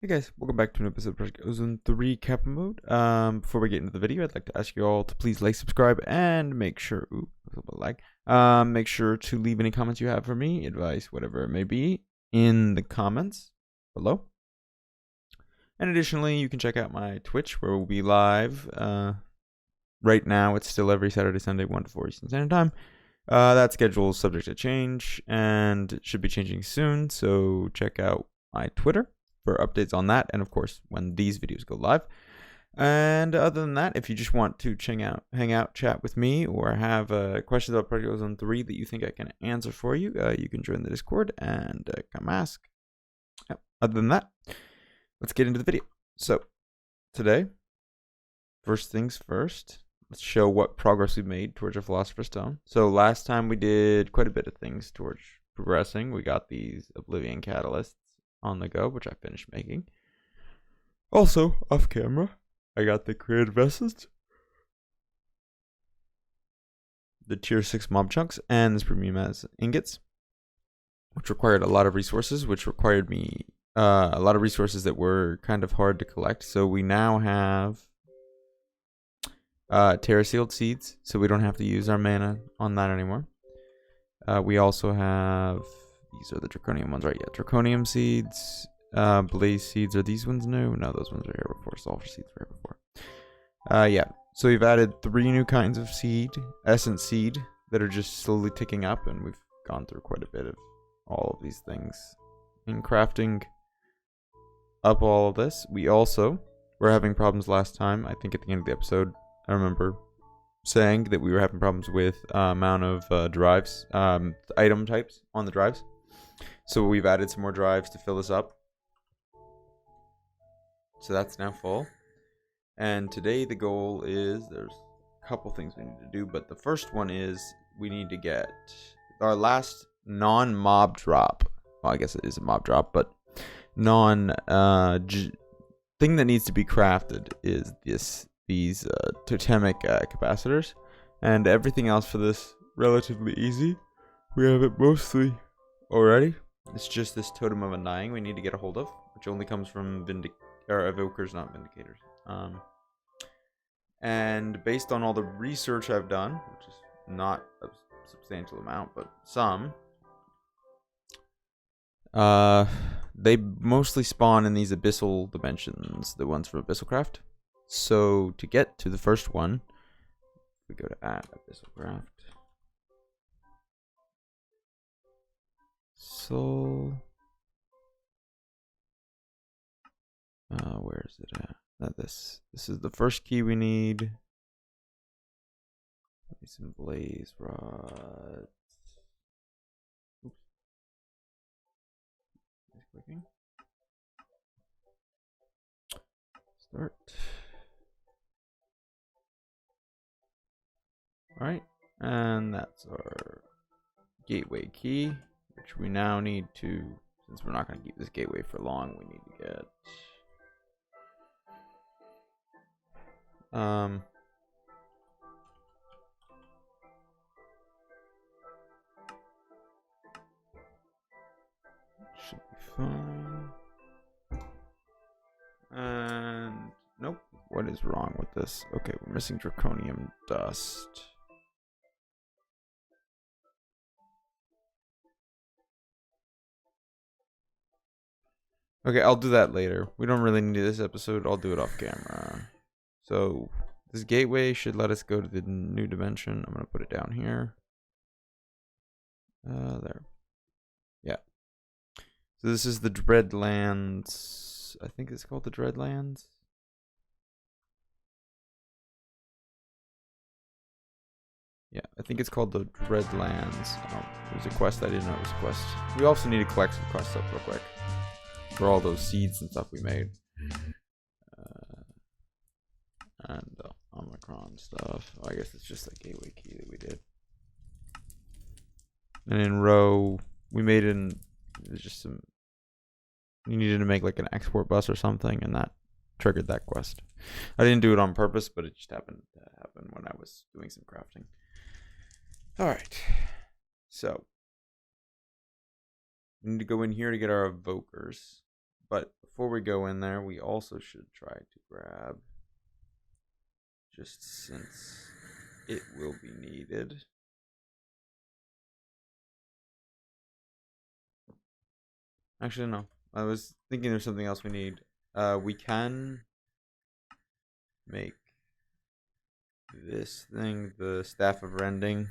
Hey guys, welcome back to an episode of Project Ozone 3 Kappa Mode. Before we get into the video, I'd like to ask you all to please like, subscribe, and make sure, make sure to leave any comments you have for me, advice, whatever it may be, in the comments below. And additionally, you can check out my Twitch, where we'll be live. Right now, it's still every Saturday, Sunday, 1 to 4 Eastern Standard Time. That schedule is subject to change, and it should be changing soon, so check out my Twitter for updates on that, and of course when these videos go live. And other than that, if you just want to hang out, chat with me, or have questions about Project Ozone 3 that you think I can answer for you, you can join the Discord and come ask. Other than that, let's get into the video. So today, first things first, let's show what progress we've made towards our philosopher's stone. So last time we did quite a bit of things towards progressing. We got these oblivion catalysts on the go, which I finished making. Also, off camera, I got the creative essence, the tier 6 mob chunks, and this premium as ingots, which required a lot of resources, which required me a lot of resources that were kind of hard to collect. So we now have terra sealed seeds, so we don't have to use our mana on that anymore. We also have, these are the draconian ones, right? Yeah, draconian seeds, blaze seeds. Are these ones new? No, those ones were here before. Sulfur seeds were here before. Yeah, so we've added 3 new kinds of seed, essence seed, that are just slowly ticking up, and we've gone through quite a bit of all of these things in crafting up all of this. We also were having problems last time. I think at the end of the episode, I remember saying that we were having problems with amount of drives, item types on the drives. So we've added some more drives to fill this up. So that's now full. And today the goal is, there's a couple things we need to do, but the first one is we need to get our last non-mob drop. Well, I guess it is a mob drop, but thing that needs to be crafted is these totemic capacitors, and everything else for this relatively easy. We have it mostly already. It's just this Totem of Undying we need to get a hold of, which only comes from evokers, not vindicators. And based on all the research I've done, which is not a substantial amount, but some, they mostly spawn in these abyssal dimensions, the ones from Abyssalcraft. So to get to the first one, we go to Abyssalcraft. Soul. Where is it at? This is the first key we need. Some blaze rods. Oops. Nice clicking. Start. Alright, and that's our gateway key, which we now need to, since we're not going to keep this gateway for long, we need to get should be fine. And nope, what is wrong with this? Okay, we're missing draconium dust. Okay, I'll do that later. We don't really need this episode. I'll do it off camera. So this gateway should let us go to the new dimension. I'm going to put it down here. There. Yeah. So this is the Dreadlands. I think it's called the Dreadlands. Yeah, I think it's called the Dreadlands. Oh, it was a quest. I didn't know it was a quest. We also need to collect some quests up real quick for all those seeds and stuff we made. And the Omicron stuff. I guess it's just the gateway key that we did. And in row, we made there's just some, you needed to make like an export bus or something, and that triggered that quest. I didn't do it on purpose, but it just happened to happen when I was doing some crafting. Alright, so we need to go in here to get our evokers. But before we go in there, we also should try to grab, just since it will be needed. Actually, no. I was thinking there's something else we need. We can make this thing the Staff of Rending,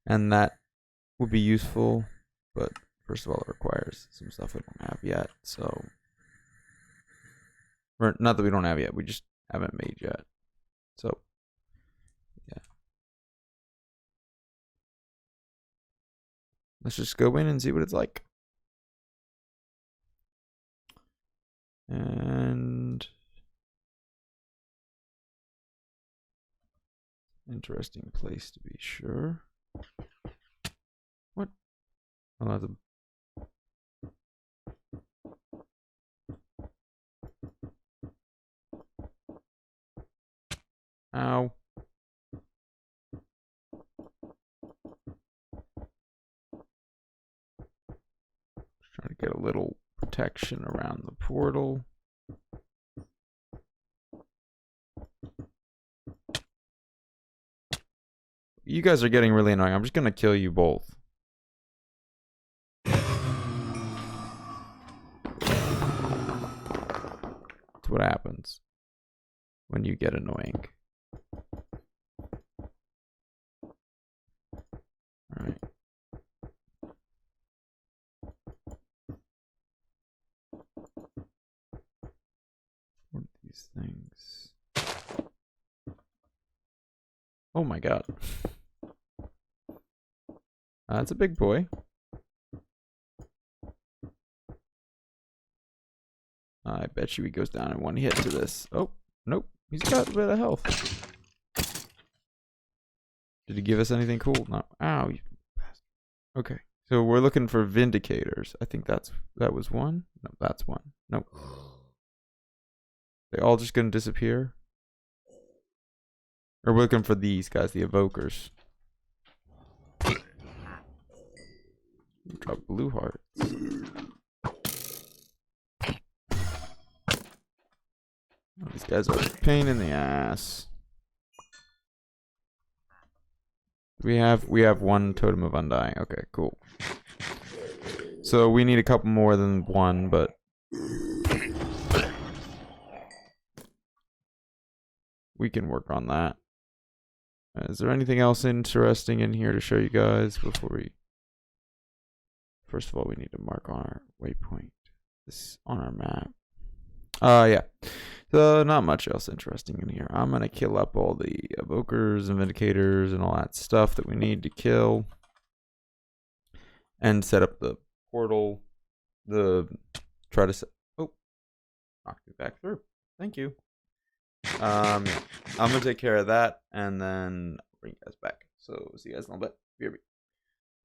and that would be useful, but first of all, it requires some stuff we don't have yet, so... Or, not that we don't have yet, we just haven't made yet. So, yeah. Let's just go in and see what it's like. And... interesting place to be sure. What? Oh, that's a... Ow. Just trying to get a little protection around the portal. You guys are getting really annoying. I'm just gonna kill you both. That's what happens when you get annoying. Alright. What are these things? Oh my god. That's a big boy. I bet you he goes down in one hit to this. Oh, nope. He's got a bit of health. Did he give us anything cool? No. Ow, you bastard. Okay. So we're looking for Vindicators. I think that was one. No, that's one. Nope. They all just gonna disappear? Or we're looking for these guys, the Evokers. Drop blue hearts. Oh, these guys are a pain in the ass. We have one Totem of Undying. Okay, cool. So we need a couple more than one, but we can work on that. Is there anything else interesting in here to show you guys before we... First of all, we need to mark on our waypoint. This on our map. Yeah. So not much else interesting in here. I'm gonna kill up all the evokers and vindicators and all that stuff that we need to kill, and set up the portal. Try to set. Oh, knocked me back through. Thank you. Yeah. I'm gonna take care of that, and then bring you guys back. So see you guys in a little bit. BRB.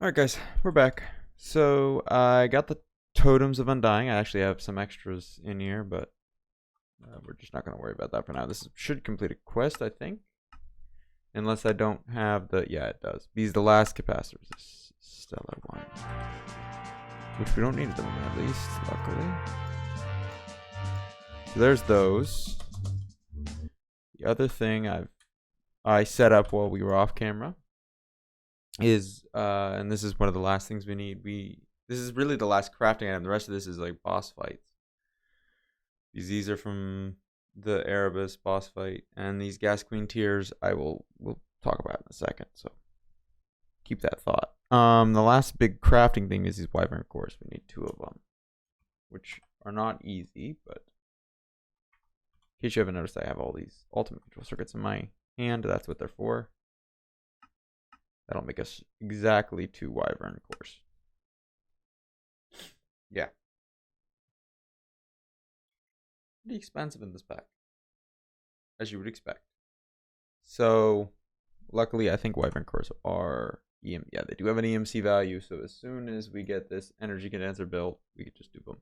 All right, guys, we're back. So I got the Totems of Undying. I actually have some extras in here, but we're just not going to worry about that for now. This should complete a quest, I think. Unless I don't have the... Yeah, it does. These are the last capacitors. This stellar one. Which we don't need at the moment, at least, luckily. So there's those. The other thing I set up while we were off camera is, and this is one of the last things we need. This is really the last crafting item. The rest of this is like boss fights. These are from the Erebus boss fight, and these Ghast Queen tiers we'll talk about in a second. So keep that thought. The last big crafting thing is these wyvern cores. We need 2 of them, which are not easy, but in case you haven't noticed, I have all these ultimate control circuits in my hand. That's what they're for. That'll make us exactly 2 wyvern cores. Yeah. Pretty expensive in this pack, as you would expect. So, luckily, I think wyvern cores are yeah, they do have an EMC value. So as soon as we get this energy condenser built, we could just do them.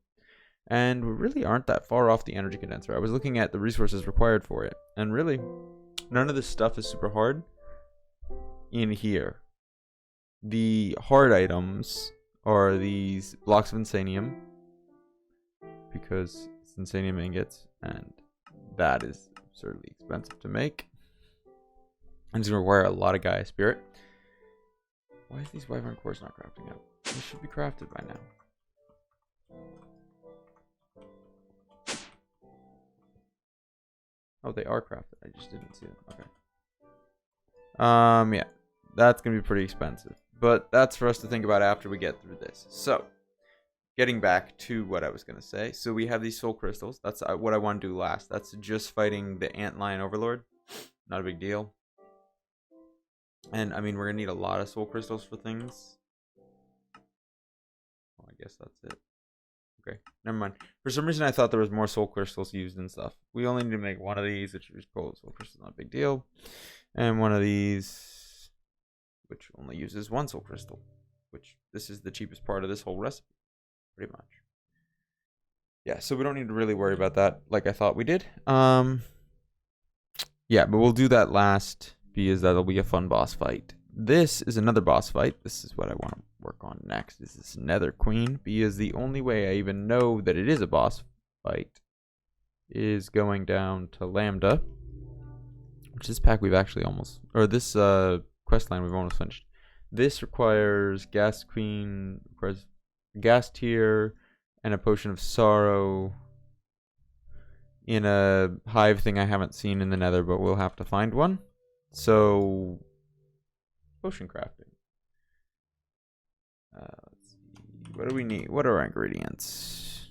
And we really aren't that far off the energy condenser. I was looking at the resources required for it, and really, none of this stuff is super hard in here. The hard items are these blocks of insanium, because it's insanium ingots, and that is absurdly expensive to make. And it's going to require a lot of Gaia Spirit. Why is these Wyvern cores not crafting up? They should be crafted by now. Oh, they are crafted. I just didn't see them. Okay. Yeah. That's going to be pretty expensive. But that's for us to think about after we get through this. So, getting back to what I was going to say. So, we have these soul crystals. That's what I want to do last. That's just fighting the Antlion Overlord. Not a big deal. And, I mean, we're going to need a lot of soul crystals for things. Oh, I guess that's it. Okay, never mind. For some reason, I thought there was more soul crystals used and stuff. We only need to make one of these, which is cool. Soul crystal, not a big deal. And one of these, which only uses one soul crystal. Which, this is the cheapest part of this whole recipe. Pretty much. Yeah, so we don't need to really worry about that like I thought we did. Yeah, but we'll do that last, because that'll be a fun boss fight. This is another boss fight. This is what I want to work on next. This is Nether Queen, because the only way I even know that it is a boss fight is going down to Lambda, which this pack we've actually almost, or this quest line we've almost finished. This requires Ghast Queen, requires Ghast Tear, and a Potion of Sorrow in a hive thing I haven't seen in the Nether, but we'll have to find one. So, potion crafting. Let's see. What do we need? What are our ingredients?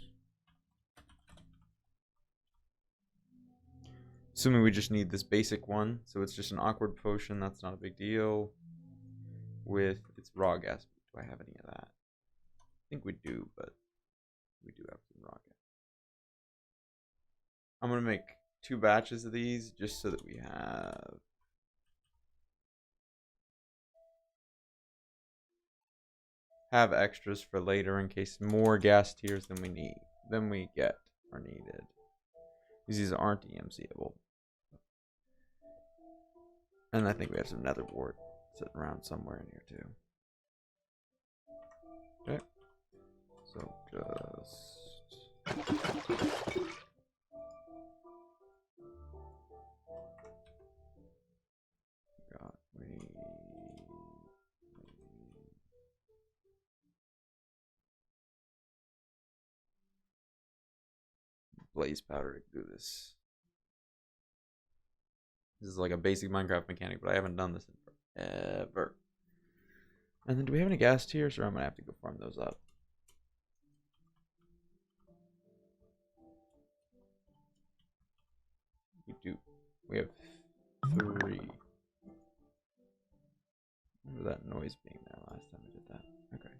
Assuming we just need this basic one. So it's just an awkward potion. That's not a big deal. With its raw gas. Do I have any of that? I think we do, but we do have some raw gas. I'm going to make 2 batches of these just so that we have extras for later in case more gas tiers than we get are needed. These aren't EMCable. And I think we have some nether wart sitting around somewhere in here too. Okay. So just blaze powder to do this. This is like a basic Minecraft mechanic, but I haven't done this in forever. And then do we have any gas tiers, or I'm gonna have to go farm those up? We do. We have 3. Remember that noise being there last time I did that. Okay.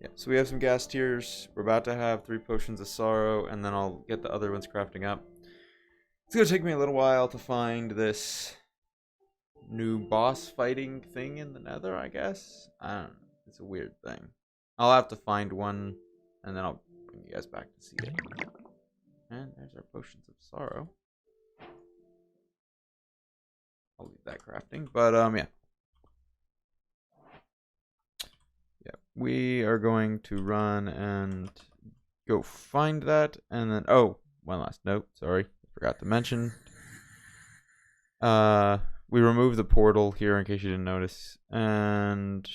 Yeah, so we have some gas tiers. We're about to have 3 potions of sorrow, and then I'll get the other ones crafting up. It's gonna take me a little while to find this new boss fighting thing in the Nether, I guess. I don't know. It's a weird thing. I'll have to find one, and then I'll bring you guys back to see it. And there's our potions of sorrow. I'll leave that crafting, but yeah. Yeah, we are going to run and go find that, and then, oh, one last note, sorry, forgot to mention. We removed the portal here in case you didn't notice, and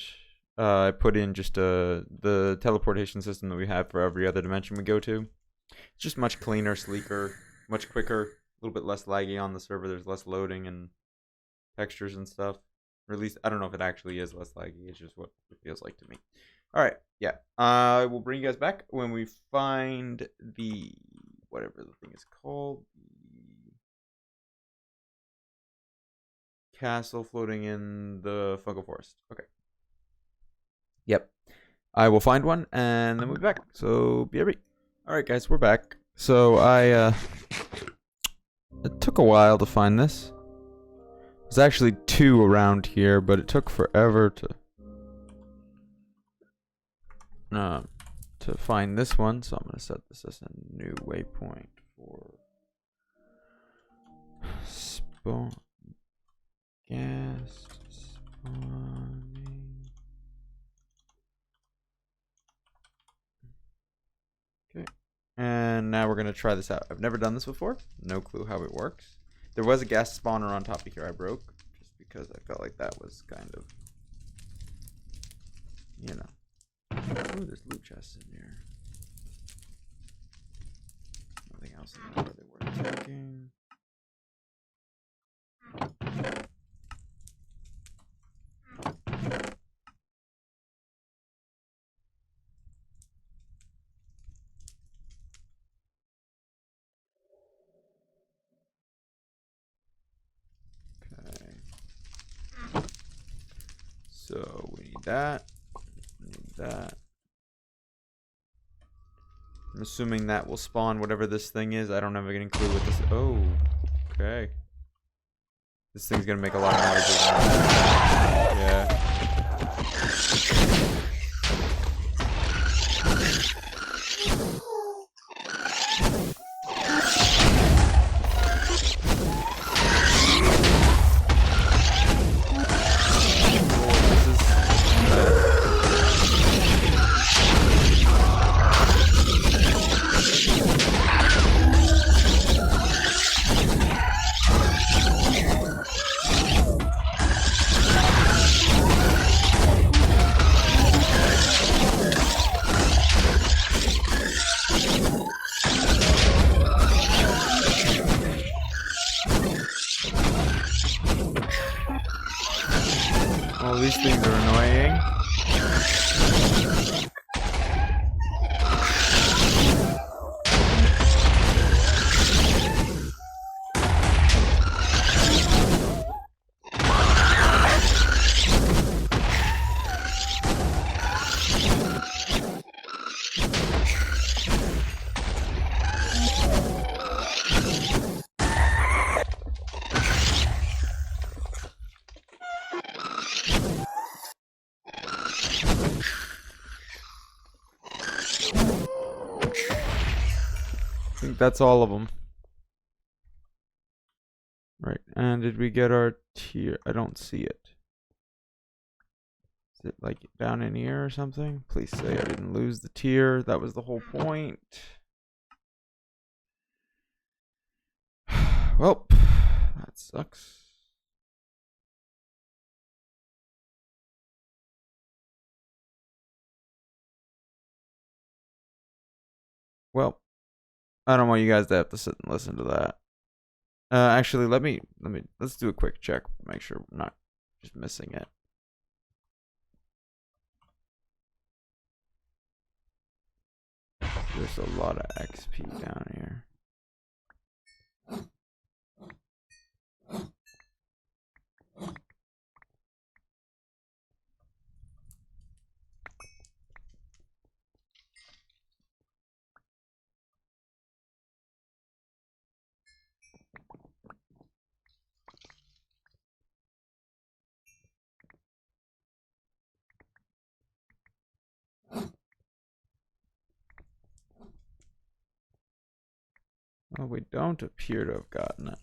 I put in just the teleportation system that we have for every other dimension we go to. It's just much cleaner, sleeker, much quicker, a little bit less laggy on the server. There's less loading and textures and stuff. Or at least, I don't know if it actually is less laggy. It's just what it feels like to me. Alright, yeah. I will bring you guys back when we find the, whatever the thing is called. The castle floating in the fungal forest. Okay. Yep. I will find one, and then we'll be back. So, BRB. Alright, guys, we're back. So, it took a while to find this. There's actually 2 around here, but it took forever to find this one, so I'm going to set this as a new waypoint for spawn Ghast spawning. Okay. And now we're going to try this out. I've never done this before. No clue how it works. There was a ghast spawner on top of here I broke. Just because I felt like that was kind of, you know. Oh, there's loot chests in here. Nothing else in there really worth taking. So we need that. Need that. I'm assuming that will spawn whatever this thing is. I don't have any clue what this. Oh, okay. This thing's gonna make a lot of noises. Yeah. Oh, these things are annoying. I think that's all of them. Right, and did we get our tier? I don't see it. Is it like down in here or something? Please say I didn't lose the tier. That was the whole point. Well, that sucks. Well, I don't want you guys to have to sit and listen to that. Actually, let's do a quick check. Make sure we're not just missing it. There's a lot of XP down here. Well, we don't appear to have gotten it.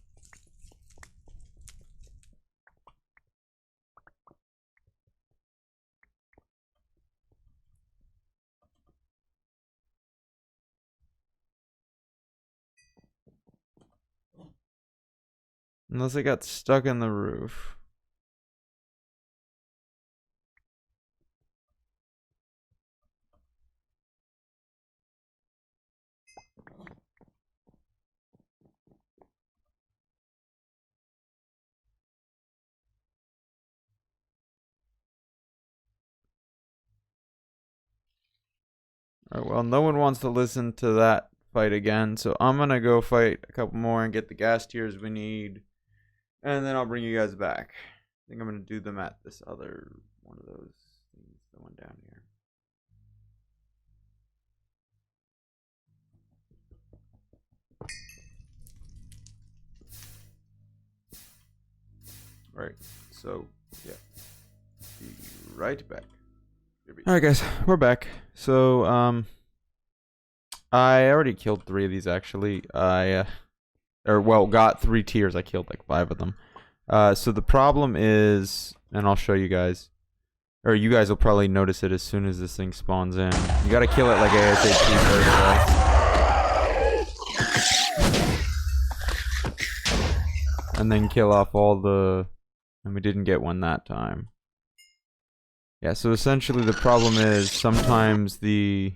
Unless it got stuck in the roof. Alright, well, no one wants to listen to that fight again, so I'm gonna go fight a couple more and get the gas tiers we need, and then I'll bring you guys back. I think I'm gonna do them at this other one of those things, the one down here. Alright, so, yeah. Be right back. Alright guys, we're back. So, I already killed 3 of these actually. I, got 3 tiers. I killed like 5 of them. So the problem is, and I'll show you guys, or you guys will probably notice it as soon as this thing spawns in. You gotta kill it like ASAP first of all. and then kill off all the... And we didn't get one that time. Yeah, so essentially the problem is sometimes the...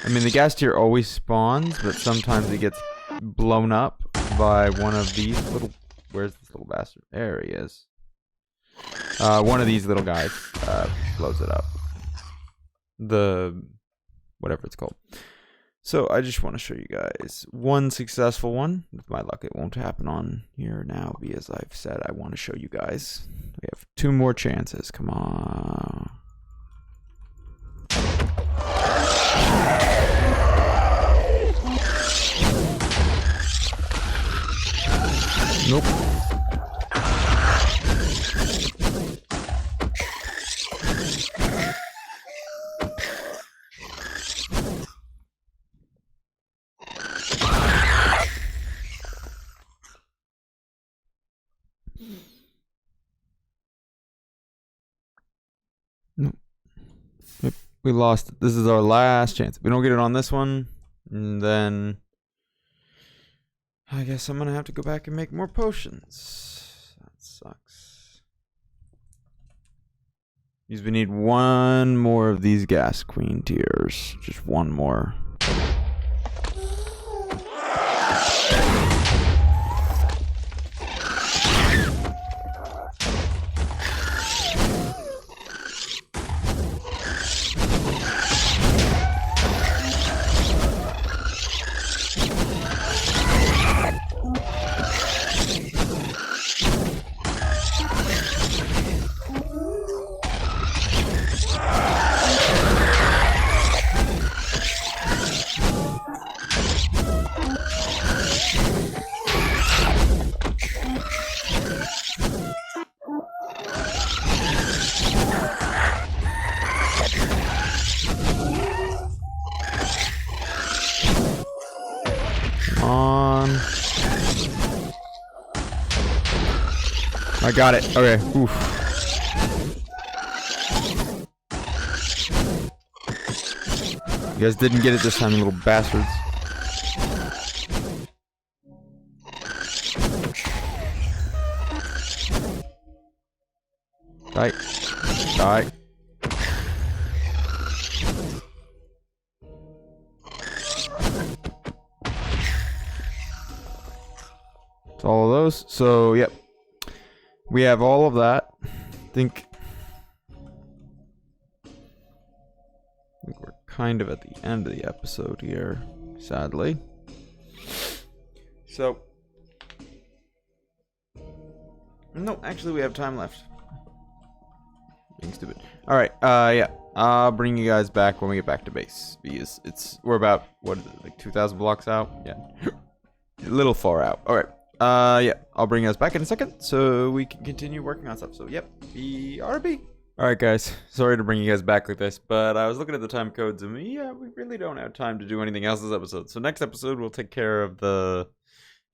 I mean, the ghast here always spawns, but sometimes it gets blown up by one of these little... Where's this little bastard? There he is. One of these little guys blows it up. The... whatever it's called. So I just want to show you guys one successful one. With my luck, it won't happen on here now, because I've said I want to show you guys. We have 2 more chances. Come on. Nope. Nope. Yep, we lost it. This is our last chance. If we don't get it on this one, and then I guess I'm gonna have to go back and make more potions. That sucks. Because we need 1 more of these gas queen tears. Just 1 more. I got it. Okay. Oof. You guys didn't get it this time, you little bastards. Die. Die. It's all of those. So, yep. We have all of that. I think we're kind of at the end of the episode here, sadly. So, no, actually we have time left. Being stupid. Alright, yeah. I'll bring you guys back when we get back to base. Because we're about, what is it, like 2,000 blocks out? Yeah. A little far out. Alright. Yeah, I'll bring us back in a second so we can continue working on stuff. So, yep, BRB. Alright, guys, sorry to bring you guys back like this, but I was looking at the time codes and we really don't have time to do anything else this episode. So, next episode, we'll take care of the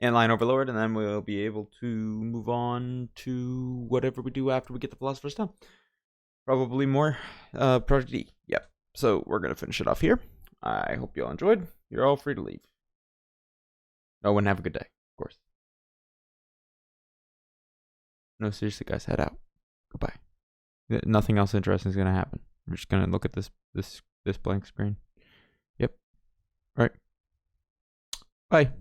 Antlion Overlord, and then we'll be able to move on to whatever we do after we get the Philosopher's Stone. Probably more Project E. Yep. So, we're going to finish it off here. I hope you all enjoyed. You're all free to leave. Oh, and have a good day, of course. No, seriously, guys, head out. Goodbye. Nothing else interesting is gonna happen. We're just gonna look at this blank screen. Yep. All right. Bye.